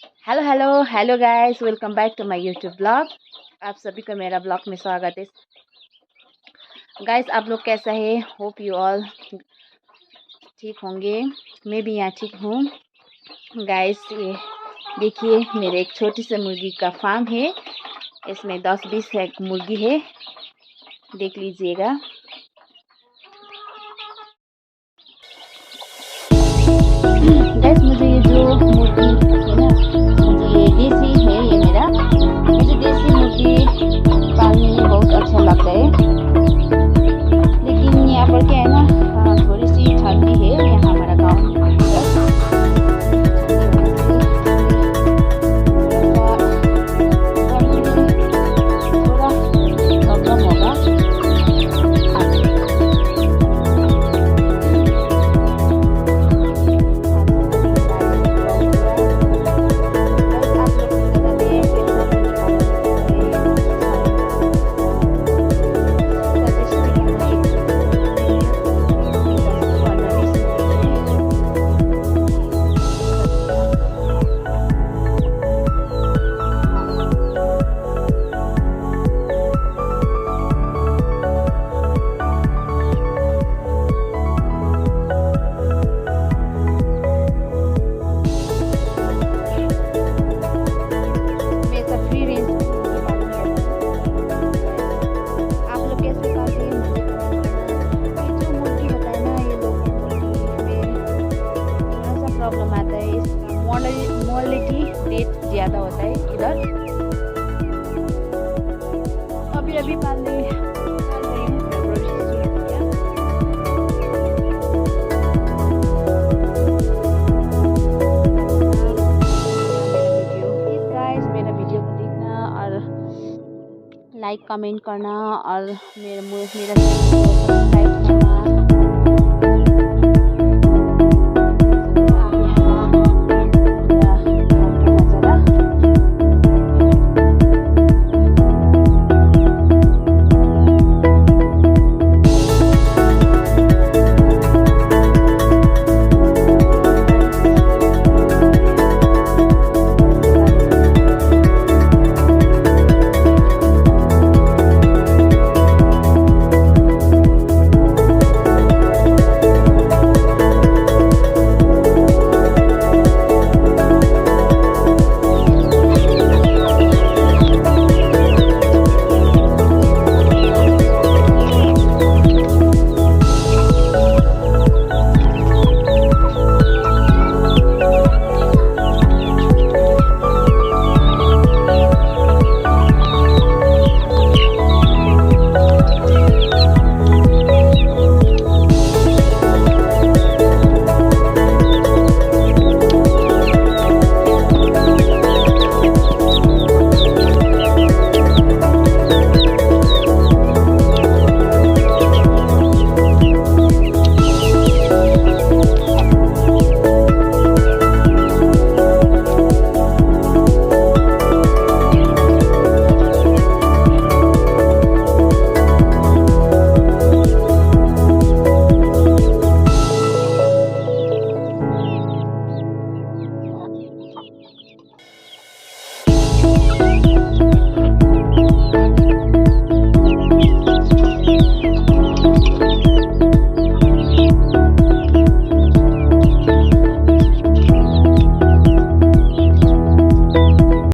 Hello hello hello guys, welcome back to my YouTube blog. आप सभी का मेरा ब्लॉग में स्वागत है। गाइस, आप लोग कैसा है? होप यू ऑल ठीक होंगे। मैं भी यहाँ ठीक हूँ। गाइस, ये देखिए, मेरे एक छोटी सी मुर्गी का फार्म है। इसमें 10-20 मुर्गी है, देख लीजिएगा। गाइस, मुझे ये जो मुर्गी है ना, मुझे ये देसी है, ये मेरा मुझे देसी मुर्गी पालने में बहुत अच्छा लगता है। लेकिन यहाँ पर क्या है ना, थोड़ी सी ठंडी है यहाँ हमारा गाँव में। थोड़ा प्रॉब्लम होगा। प्रॉब्लम आता है, इसका मोर्टेलिटी रेट ज़्यादा होता है इधर। अभी अभी पाल रही हूँ फरवरी से शुरू किया। प्लीज़ गाइस, मेरा वीडियो को देखना और लाइक कमेंट करना और मेरा चैनल को सब्सक्राइब करना।